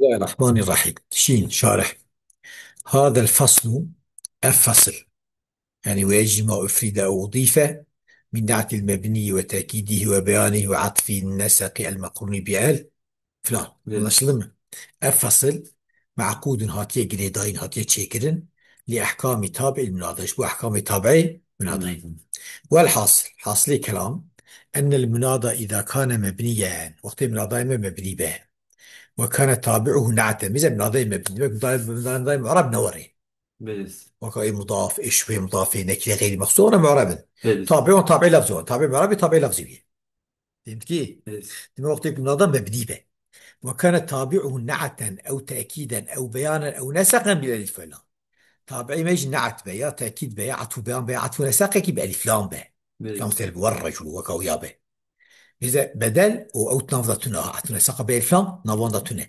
الله الرحمن الرحيم. شين شارح. هذا الفصل الفصل يعني ويجمع أفرد أو أضيف من نعت المبني وتأكيده وبيانه وعطف النسق المقرون بآل فلان Veririz. anlaşıldı الفصل معقود هاتية جريدين هاتية تشيكرن لأحكام تابع المناضج وأحكام تابعي مناضي. Anladım. والحاصل حاصل كلام أن المناضى إذا كان مبنيا وقت المناضي مبني به وكان تابعه نعتا مثل مناضي مبني مناضي معرب نوري Veririz. وكأي مضاف إشبه مضاف نكرة غير مقصورة معربا Veririz. تابع تابع لفظه تابع معربي تابع لفظي. فهمت كيف؟ Veririz. لما وقت المناضي مبني به وكان تابعه نعتا أو تأكيدا أو بيانا أو نسقا بالألف واللام. تابعي ما يجي نعت به يا تأكيد به يا عطف بيان به يا عطف نسق كي بألف لام به Veririz. كمثل والرجل وكويا به. إذا بدل أو تنفضتنا عطف نسق بألف لام نفضتنا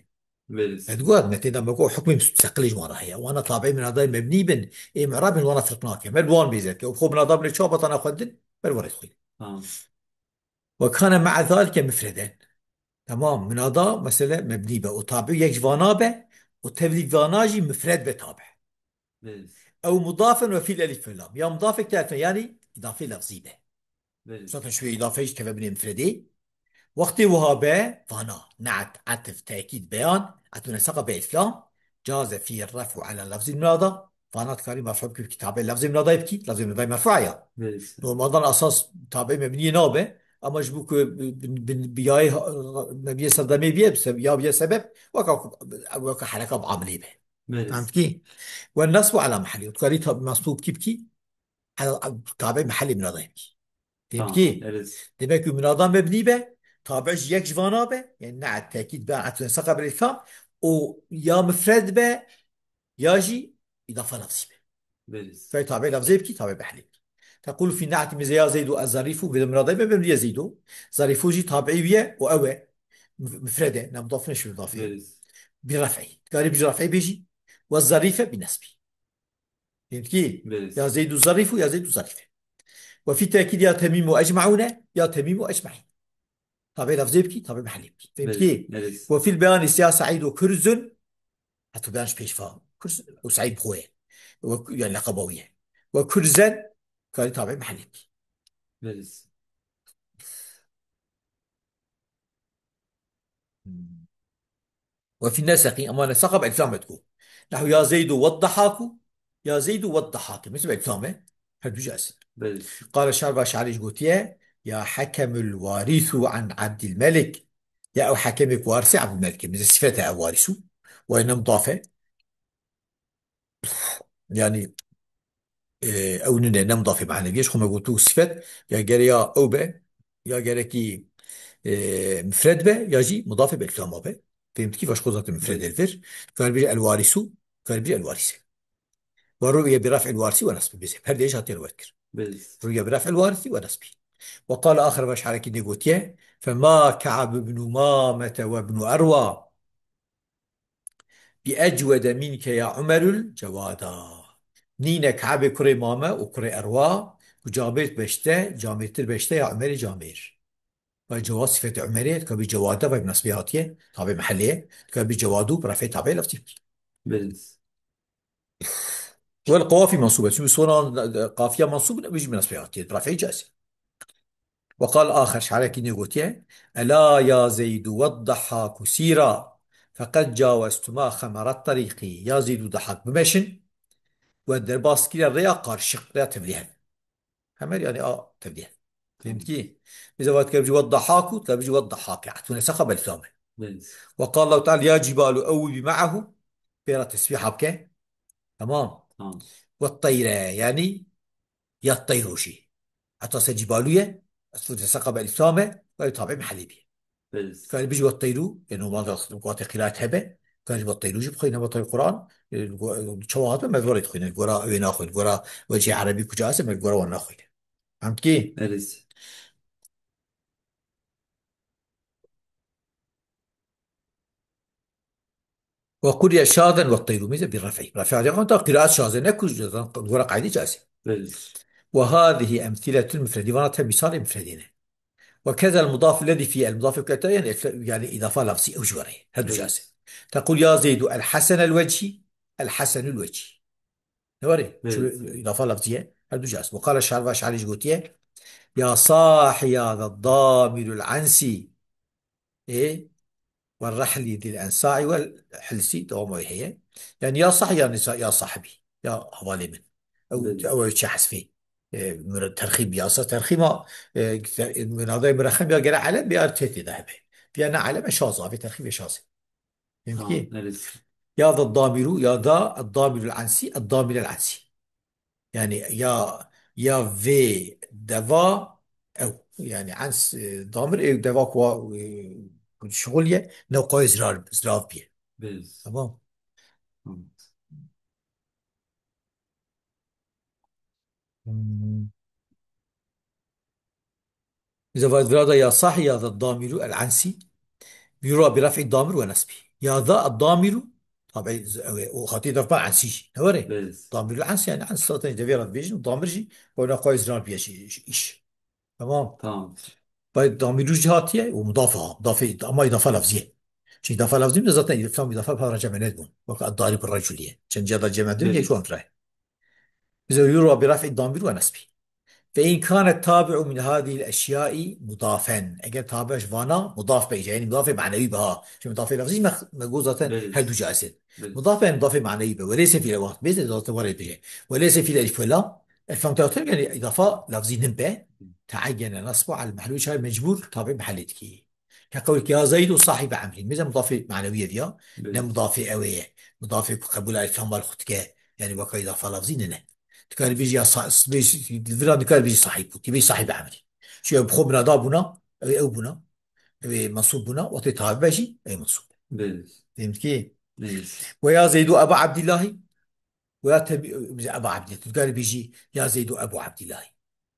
Veririz. تقول نتيجة ما بقول حكمي مستقل جوانا هي وانا طابعي من هذا مبني بن اي معرب وانا فرقناك ملوان بيزك وخو من هذا من الشوبة انا خدن بل ورد خوي. Tamam. وكان مع ذلك مفردا. تمام من هذا مثلا مبني به وطابع يك فانا به وتبليغ فاناجي مفرد بتابع Veririz. او مضافا وفي الالف واللام يا مضاف كتابة يعني اضافه لفظي به. Veririz. صوت شوي اضافه ايش كيف بني مفردي وقت وهابه فانا نعت عطف تأكيد بيان عطونا سقى بإسلام جاز فيه الرفع على لفظ المنادى فانا كاري مرفوع بكتابة لفظ المنادى يبكي لفظ المنادى مرفوع يا Veririz. لو المنادى الأساس تابع مبني نابه أما جبوك بياي نبي صدمي بيه يا بيه سبب وكا حركة بعملي به. فهمت Veririz. كي والنصب على محلي وتكاري مصبوب كيبكي على تابع محلي منادى يبكي. فهمت Tamam. كي Veririz. demek ki münadam mebni be tabiş yek jvana be yani naat tekit be atun saka bil ifham o ya müfred be ya ji idafe lafzi be Veririz. في تابع لفظي يبكي تابع بحلي. تقول في نعت مزيا زيد الظريف بلا مناضي ما بمن يزيدو ظريف جي تابعية وأوى مفردة نمضاف نشو إضافية Veririz. برفعي قال بيجي رفعي بيجي والظريفة بنسبي. فهمت كي يا Veririz. زيد الظريف يا زيد الظريفة. وفي تأكيد يا تميم أجمعون يا تميم أجمعين طبيعي لفظي يبكي طبيعي محل يبكي. فهمت Veririz. كيف؟ Veririz. وفي البيان يا سعيد وكرز حتى بيانش بيش فاهم كرز وسعيد بخويه يعني لقبويه وكرزا قال طبيعي محل يبكي. Veririz. وفي النسق أما نسق بألفام تقول نحو يا زيد والضحاك يا زيد والضحاك مثل بألفامه هل بجاز. Veririz. قال الشعر شعري قوتيه يا حكم الوارث عن عبد الملك يا أو حكمك وارث عبد الملك مثل صفتها وارث وإن مضافة يعني او نمضى في معنى جيش خما قلتو صفات يا جاري يا او به يا جاري كي مفرد به يجي مضاف بالكلام به. فهمت كيف اش قصدت مفرد Veririz. الفر قال بيجي الوارث قال بيجي الوارث والرؤيا برفع الوارث ونصب بزي هل ايش هاتي الوكر Veririz. رؤيا برفع الوارث ونصب. وقال اخر باش على كده قوتيه فما كعب بن مامة وابن اروى بأجود منك يا عمر الجوادا. نينا كعب كري ماما وكري أروا وجابرت بشته جامرتر بشته يا عمر جامر. وجواز صفة عمرية كبي جوادة بنسبياتيه تابع محلية كبي جوادو برفع تابع لفتي. Veririz. والقوافي منصوبة شو صورة قافية منصوبة بيجي بنسبياتيه برفع جاسم. وقال آخر شعرك كني قلتيه ألا يا زيد والضحاك سيرا فقد جاوزتما خمر الطريق يا زيد ضحاك بمشن ودر باسكيل ريا قارشق ريا تبليها همال يعني تبليها. فهمت Tamam. كيف؟ إذا وقت كان بيجي وضحاكو تبي بيجي وضحاك يعطونا سخب الفلامة. Veririz. وقال الله تعالى يا جبال أوبي معه بيرة تسبيحة بك. تمام. Tamam. والطيرة يعني يا الطير شيء أتصل جبالية أصفر سقب الفلامة قال طابع محلي بيه. Veririz. قال بيجي والطيرو لأنه ما قوات قراءة هبة قال والطيرو جيب خينا بطل القرآن شواهد ما ذوري تخينا القراء وين أخوي القراء وجه عربي كجاسة من القراء وانا أخوي. فهمت كيف؟ Veririz. وقرئ شاذا والطير ميزة بالرفع رفع هذه قراءة شاذة نكوز الورق عادي جاسم. Veririz. وهذه أمثلة المفرد وناتها مثال مفردين. وكذا المضاف الذي فيه المضاف كتا يعني إضافة لفظي أو جواري هذا جاسم. Veririz. تقول يا زيد الحسن الوجه، الحسن الوجه. نوري شو بلز. إضافة لفظية هل جاز. وقال الشعر واشعري جوتيه يا صاحي هذا الضامر العنسي، إيه، والرحل ذي الأنصاع والحلس دوام هي. يعني يا صاحي يعني يا صاحبي، يا حوالي من، بلز. أو شخص فيه. من الترخيم يا أصلا ترخيمة. من هذا المرخم يا جرى علم بأرتيتي ذهبه. في أنا علم شاذة في ترخيم شاذ. فهمت تمام. كيف؟ بلز. يا ذا الضامر، يا ذا الضامر العنسي، الضامر العنسي. يعني يا في دفا، أو يعني عنس ضامر إيه دفا كوا شغلية نوقع زراف بيه. بلز. تمام. تمام. مم. إذا فرد يا صح يا ذا الضامر العنسي، يرى برفع الضامر ونسبه. يا ذا الضامر، طبعا وخطي ضرب عنسي هوري. بلز. ضامر العنسي يعني عنس صوتين دفيرات بيجن ضامر جي ولا قوي زرار بيش إيش. تمام. تمام. طيب ضامر جهاتيه ومضافة إضافة، أما إضافة لفظية. شي إضافة لفظية من ذاتنا إضافة إضافة بها رجع من يدون وقع الضارب الرجلية عشان جاد الجمع دنيا شو بلز. أمره. إذا يرى برفع الضامر ونسبه. فإن كان التابع من هذه الأشياء مضافا، أجل تابع فانا مضاف بيجي يعني مضاف معنوي بها، شو مضاف لفظي مجوزة هل بلز. جائزة. بلز. مضاف يعني مضاف معنوي به، وليس في الوقت بيز إضافة ورد بيجي، وليس في الألف واللام. الفهم تعطي يعني إضافة لفظي نبه تعين نصبه على المحلول شاي مجبور تابع محلتك. كقولك يا زيد صاحب عمري، ماذا مضاف معنوية ديا، نه بلز. مضاف أويه، مضاف قبول الفهم والختك، يعني وكا إضافة لفظي نه. كان بيجي بيجي الفلان كان بيجي صاحب تبي صاحب عملي. شو بخبنا ضابنا أو بنا منصوب بنا وتتعب بيجي أي منصوب. بلز. فهمت كيف؟ بلز. ويا زيد أبا عبد الله، ويا تبي أبا عبد الله قال بيجي يا زيد أبو عبد الله، أجي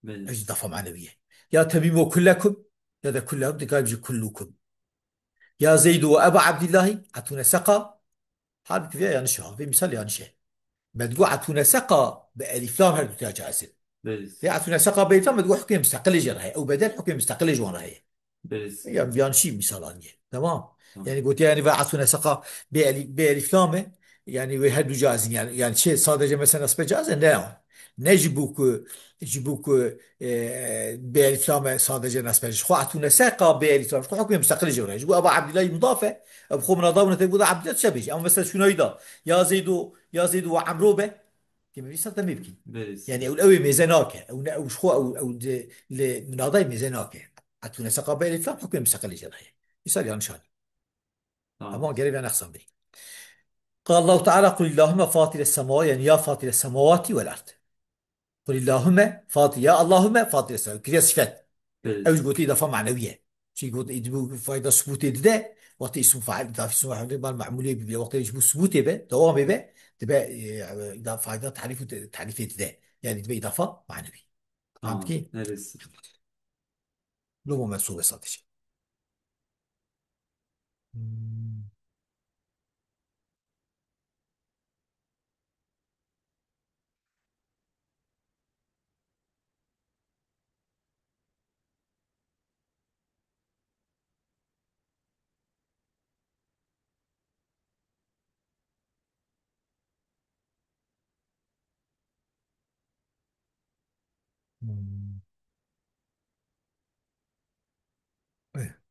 بلز. ضفة معنوية. يا تميم كلكم، يا ذا كلهم قال بيجي كلكم. يا زيد وأبا عبد الله أتونا سقى. هذا كيف يعني شو في مثال يعني شيء. ما تقول أتونا سقى بألف لام هذا تاج بلز. يعطونا ثقة بيتم تقول حكم مستقل جرها أو بدل حكم مستقل جوانها هي. بلز. يعني شيء مثالانية. تمام. تمام. يعني قلت يعني بعثونا ثقة بألف لامة، يعني ويهدوا جاهزين يعني شيء صادق مثلا نسبة جاهزة نعم. نجبوك يجيبوك بألف لامة صادق نسبة خو عطونا ثقة بألف لامة خو حكم مستقل جوانها يجيبوا أبا عبد الله مضافة. أبو من ضامن تقول عبد الله تشبيش أما مثلا شنو يدا يا زيدو يا زيدو وعمرو به كما بيصير يبكي. بلز. يعني او القوي ميزاناك او شخو او من هذا ميزاناك اتونا سقابه الفهم حكم مستقل جرايه يصير يعني شان. اما تمام. قريب انا اخصم به. قال الله تعالى قل اللهم فاطر السماوات، يعني يا فاطر السماوات والارض. قل اللهم فاطر، يا اللهم فاطر السماوات كذا صفات. او بلز. قلت اضافه معنويه. شيء قلت يجيبوا فائده ثبوت ده وقت اسم فاعل اضافه اسم فاعل المعموليه وقت يجيبوا ثبوت به دوام به تبقى اضافه فائده تعريف ده يعني تبقى اضافه معنويه. فهمت تمام. كيف؟ بلز. لغة منسوبة صادقة. مم. مم. إيه.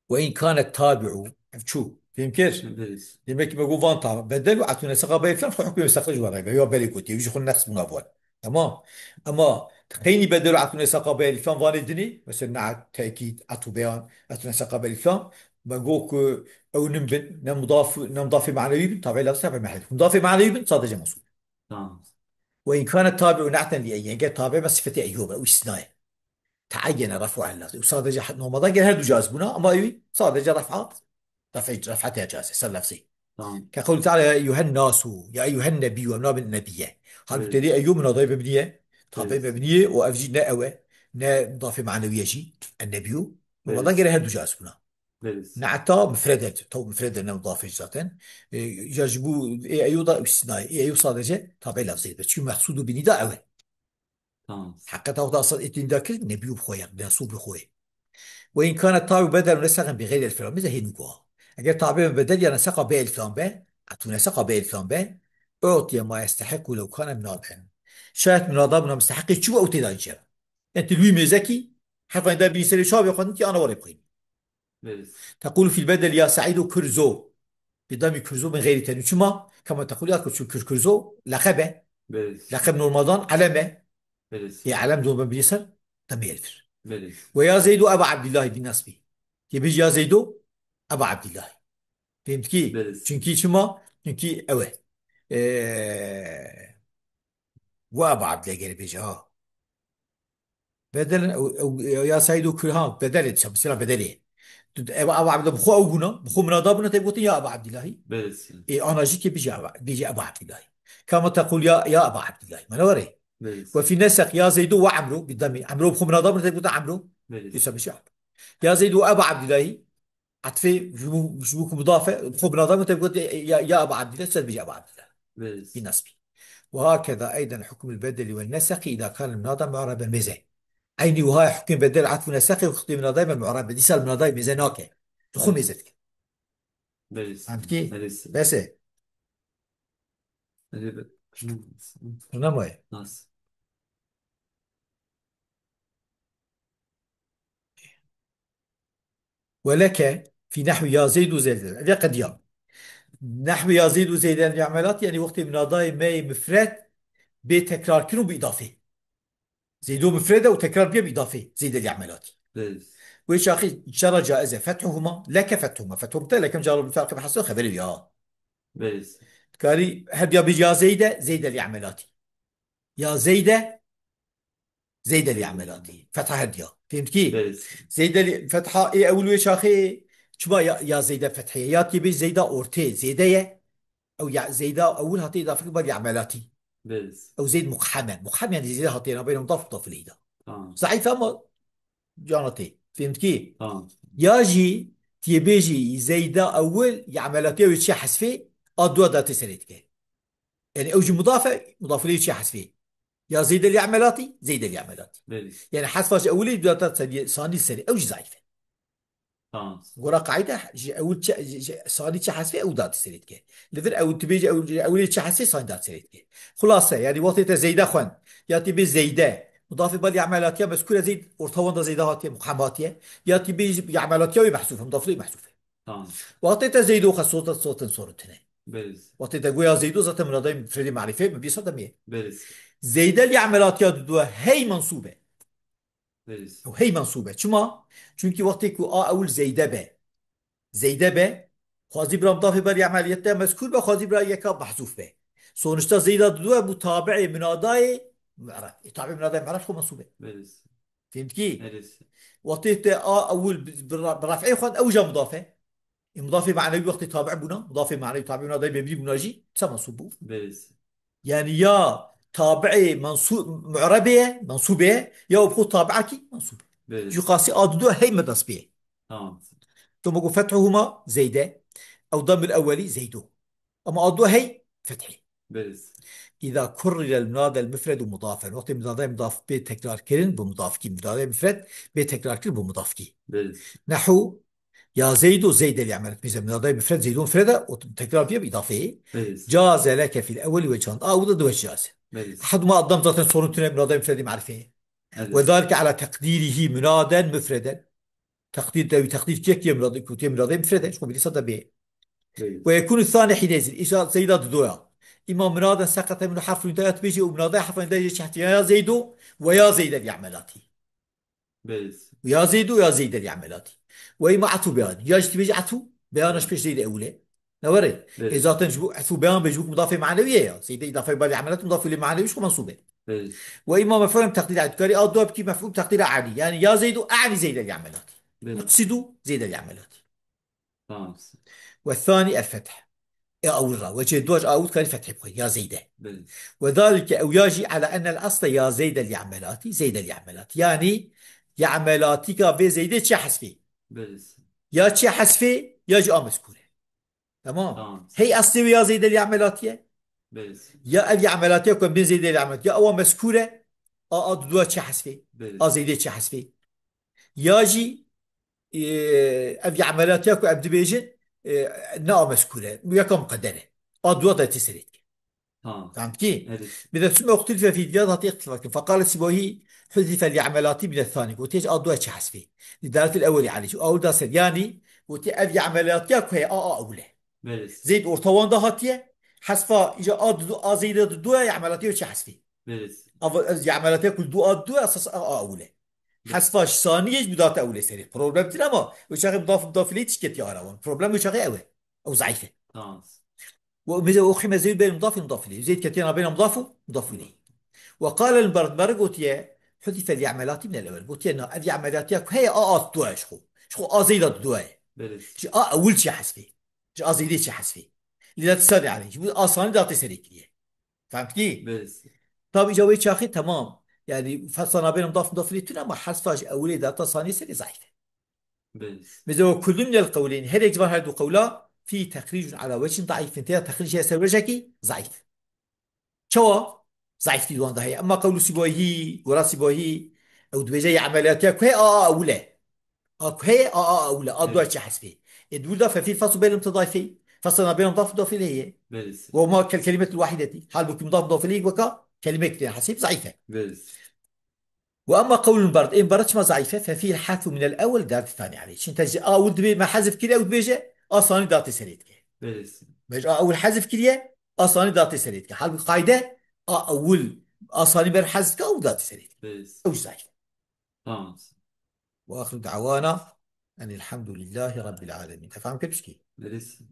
وإن كان التابع شو فهم كيف؟ بلز. demek بقول فان تابع بدلوا عطونا ثقة بيفهم خو حكم يستخرج وراء هو بالي كنت يجي خل نقص من أبوال. تمام. أما خيني بدلوا عطونا ثقة بيفهم فان الدني مثلا مع تأكيد عطو بيان عطونا ثقة بيفهم بقولك أو نمبن نمضاف معنوي طبعا لا تابع محل مضاف معنوي صادق جمصور. تمام. وإن كان التابع نعتا لأي يعني تابع بس صفة أيوب أو استثناء تعين رفع اللفظ وصادج نومضا قال هادو جاز بنا أما أيوي صادج رفعتها جاز سر لفظي. تمام. كقول تعالى يا أيها الناس يا أيها النبي ومن النبي. هل بتدي بلز. أيوم من ضيف مبنية طابع بلز. مبنية وأفجي أوى نا مضاف معنوية شيء النبي ومضا قال بلز. هادو جاز بنا. بلز. نعتا مفردة تو مفردة مضاف ذاتا يجبو إيه أيوضا استثناء إيه أيو صادجة طابع لفظي بس شو مقصود بنداء أوى. تمام. حقا تاخذ أصل إتين ذاكر نبي بخويا نصوب بخويا. وإن كان الطاوي بدل نسخا بغير الفعل مثل هي نقوها اگر تعبير بدل يعني سقى به الفلان به أتونا سقى به الفلان به أعطي ما يستحق لو كان منادا. شايت منادا بنا مستحق شو أو تدا إنشاء. أنت لوي ميزكي حرفا ده بيسري شاب يقول أنت أنا وري بقين. بريس. تقول في البدل يا سعيد كرزو بدم كرزو من غير تنوين شما كما تقول يا كرزو لقبه بريس. لقب نورمالدان علامة. بريس. هي علامة دون بيسر تم يلفر. بريس. ويا زيد أبا عبد الله بالنسبة يبيج يا زيد أبا عبد الله. فهمت كي؟ بريس. çünkü شما çünkü evet. وأبا عبد الله قال بيجي ها بدل أو يا سيد كرها بدل شمسنا بدله. أبا عبد الله بخو أو بنا بخو من أضابنا تقول يا أبا عبد الله. بريس. أنا جيت بيجي أبا عبد الله. كما تقول يا أبا عبد الله ما نوري. بريس. وفي نسق يا زيد وعمرو بالضم عمرو بخو من أضابنا تقول عمرو بريس. يسمى شعب. يا زيد وأبا عبد الله عطفي شبوك مضافة بخو من أضابنا تقول يا أبا عبد الله سد بيجي أبا عبد الله بريس. بالنسبة. وهكذا أيضا حكم البدل والنسق إذا كان المناظر معربا ميزان. عيني وهاي حكم بدل عطف نسقي وخطي من دائما المعربة دي سال من دائما ميزاناك تخو بريس. ميزتك. بريس. فهمت كي؟ بريس. بس بريس. نعم. ناس. ولك في نحو يا زيد وزيد هذا قد يا نحو يا زيد وزيد العملات يعني وقت من دائما ما مفرد بتكرار كنو بإضافة زيدو مفردة وتكرار بها بإضافة زيد العملات. بريس. وإيش أخي إن شاء الله جائزة فتحهما لك فتحهما فتحهما لكم جار بالفرق بحسن خبر يا بريس. كاري هل يا بيجي يا زيدة زيد العملات يا زيدة زيد العملات فتحة هدية فهمت كي؟ بريس. زيد فتحة إيه أول ويش أخي شو يا زيدة فتحية يا تبي زيدة أورتي زيدة أو يا زيدة أول هاتي إضافة بدي عملاتي بريس. أو زيد مقحمة يعني زيدة هاتينا بين مضاف ومضاف إليه آه. صحيح فما جانتي فهمت كي؟ آه. ياجي تيبيجي زيدة أول يعملاتي ويتشي حسفي أدوا داتي سريتك يعني أوجي مضاف إليه يتشي حسفي يا زيد اليعملاتي زيد اليعملاتي بريس. يعني حذف أولي داتا ثاني سري أو ضعيفة. آه. ورا قاعدة أول ثاني حذف أو داتا سريت كه لذر أو تبيجي أو أولي حذف ثاني داتا سريت كه خلاصة يعني وقت زيدة خوان يا تبي زيدة مضاف بالي عملاتها مذكورة زيد ورطوان زيدة هاتية محماتية يا تبي يعملاتها محذوفة مضاف لي محذوفة. آه. وقت زيدو خصوصا صوت صورتنا بريس. وقت تقول زيدو ذات من هذا فريد معرفة ما بيصدق مية بريس. زيدة اللي عملاتها دوا هي منصوبة بريس. أو هي منصوبة شما چونكي وقتی که أول زيدة به زيدة به خوازي برا مضاف بر عمليته مذكور به خوازي برا يكا محذوف به سونشتا زيدة دوا متابع مناداي معرف تابع مناداي معرف هو منصوبة. بريس. فهمت كي؟ بريس. وقتی أول برفعي خوان أوجا مضافة مضافة معنوي وقت تابع بنا مضافة معنوي تابع مناداي بيبني مناجي تسا منصوبه بريس. يعني يا تابعي منصوب معربة منصوبة يا أبخو تابعك منصوبة جو بريس. قاسي أدو هي مدرسبية. آه. ثم قو فتحهما زيدة أو ضم الأولي زيدو أما أدو هي فتحي. بريس. إذا كرر المنادى المفرد مضافا وقت المنادى مضاف به تكرار كرن بمضاف كي منادى مفرد به تكرار كرن بمضاف كي بريس. نحو يا زيد زيد اللي عملت مثل منادى مفرد زيدون مفردة وتكرار فيها بإضافة بريس. جاز لك في الأول وجهان وضد وجه جاز بريس. أحد ما قدم ذات صورتنا منادى مفرد معرفة بريس. وذلك على تقديره منادا مفردا تقدير كيف يمرض كنت يمرض مفردا شو بدي صدق به. بريس. ويكون الثاني حينئذ إشارة زيدة دويا إما منادا سقط من حرف نداءات بيجي ومنادا حرف نداء تحت يا زيد ويا زيد اليعملاتي بريس. ويا زيد ويا زيد اليعملاتي وإما عطو بيان ياجي بيجي عطو بيانش بيش زيد أولى نوري إذا بريس. تنجبو عطو بيان بيجوك مضافة معنوية يا زيد إضافة بالعملات مضافة لمعنوي شو منصوبة. بريس. وإما مفعول تقدير عادي كاري أو دوب كي مفعول تقدير عادي يعني يا زيد أعني زيد اليعملاتي بريس. يقصد زيد اليعملاتي. آه. والثاني الفتح أو الراء وجه الدوج أو كان فتح بخير يا زيدة بريس. وذلك أو يجي على أن الأصل يا زيد اليعملاتي زيد اليعملات يعني يعملاتك في زيد شي حسفي بريس. يا شي حسفي يا جاء مذكورة تمام. آه. هي أصلي يا زيد اليعملاتي بريس. يا اليعملاتي يكون بين زيد اليعملات يا أو مذكورة دو شي حسفي بريس. زيد شي حسفي ياجي أبي عملاتي يكون أبدي بيجن نا مسكولة ويكم قدره أدوات تسريت. tamam. فهمت كيف؟ Evet. بدأ تسمى اختلف في زيادة اختلاف، فقالت سبويه حذف لعملاتي من الثاني، وتيج أدوات حسفي لدالة الأول عليه شو أول ده يعني، وتي أبي عملياتك هي أولى Veririz. زيد أرطوان ده هاتيه حسفا إجا أزيد دو عملياتي وش حسفي Veririz. عملياتي كل دو أساس أولى Be- حسفاش ثانية بدات أولى سري بروبلم تلا ما وش أخي مضاف ليه تشكت يا أراون بروبلم وش أخي أوي أو ضعيفة. Tamam. ومزا أخي مزيد بين مضاف ليه زيد كتير بين مضاف ليه. وقال البرد قلت يا حذف اليعملات من الأول قلت يا أن اليعملات هي دواء شخو زيد الدواء Veririz. شو أول شيء حسفي شو زيد شيء حسفي اللي تسأل عليه شو أصلا ذات سريكية. فهمت كيف؟ Veririz. طب جوي شاخي تمام يعني فصلنا بين مضاف ليه تنا ما حسفاش أولي ذات ثاني سري ضعيفة. Veririz. مثل كل من القولين هل يجبر هذا قولا في تخريج على وجه ضعيف انتهى تخريج يسار وجهك ضعيف شو ضعيف في الوان ده هي اما قول سيبويه ورا سيبويه او دوجه عملياتك هي ولا هي ولا ادوا Evet. شي حسبي الدول ده ففي فصل بين المتضايفين فصلنا بين مضاف اليه Veririz. وما كالكلمه الواحده دي حال بك مضاف اليه وكا كلمه كده حسيب ضعيفه. Veririz. واما قول البرد ان بردش ما ضعيفه ففي الحذف من الاول دار الثاني عليه شنت ود ما حذف كده ود بيجي اصلا دار تسريت Veririz. مش اول حذف كليه اصلا ذات سريت حال القاعده اول اصلا بر حذف او ذات سريت Veririz. او زي. Tamam. واخر دعوانا ان الحمد لله رب العالمين تفهم كيف بشكي. Veririz.